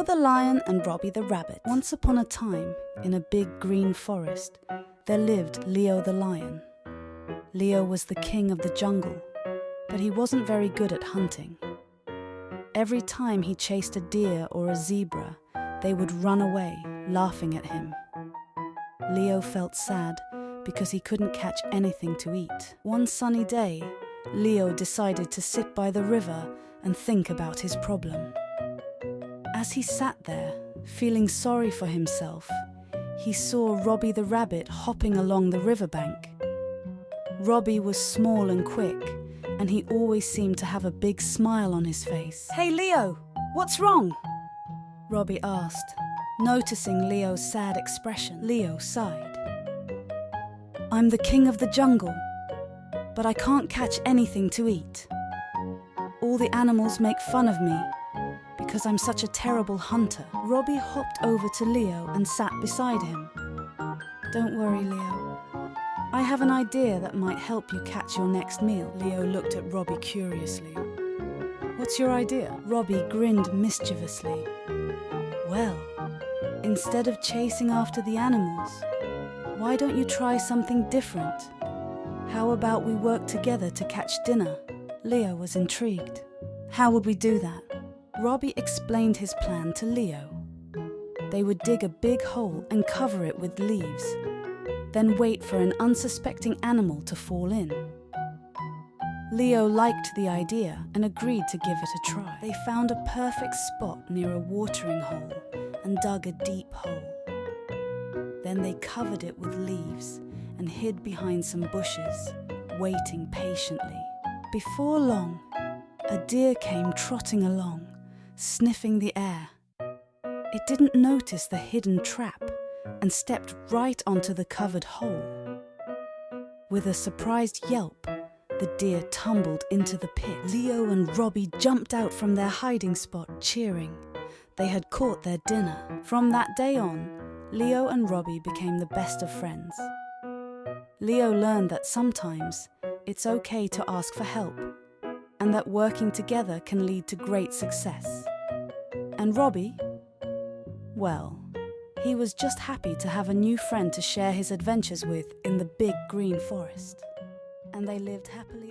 the Lion and Robbie the Rabbit. Once upon a time, in a big green forest, there lived Leo the Lion. Leo was the king of the jungle, but he wasn't very good at hunting. Every time he chased a deer or a zebra, they would run away, laughing at him. Leo felt sad because he couldn't catch anything to eat. One sunny day, Leo decided to sit by the river and think about his problem. As he sat there, feeling sorry for himself, he saw Robbie the rabbit hopping along the riverbank. Robbie was small and quick, and he always seemed to have a big smile on his face. "Hey Leo, what's wrong?" Robbie asked, noticing Leo's sad expression. Leo sighed. "I'm the king of the jungle, but I can't catch anything to eat. All the animals make fun of me because I'm such a terrible hunter." Robbie hopped over to Leo and sat beside him. "Don't worry, Leo. I have an idea that might help you catch your next meal." Leo looked at Robbie curiously. "What's your idea?" Robbie grinned mischievously. "Well, instead of chasing after the animals, why don't you try something different? How about we work together to catch dinner?" Leo was intrigued. "How would we do that?" Robbie explained his plan to Leo. They would dig a big hole and cover it with leaves, then wait for an unsuspecting animal to fall in. Leo liked the idea and agreed to give it a try. They found a perfect spot near a watering hole and dug a deep hole. Then they covered it with leaves and hid behind some bushes, waiting patiently. Before long, a deer came trotting along, sniffing the air. It didn't notice the hidden trap and stepped right onto the covered hole. With a surprised yelp, the deer tumbled into the pit. Leo and Robbie jumped out from their hiding spot, cheering. They had caught their dinner. From that day on, Leo and Robbie became the best of friends. Leo learned that sometimes it's okay to ask for help, and that working together can lead to great success. And Robbie? Well, he was just happy to have a new friend to share his adventures with in the big green forest. And they lived happily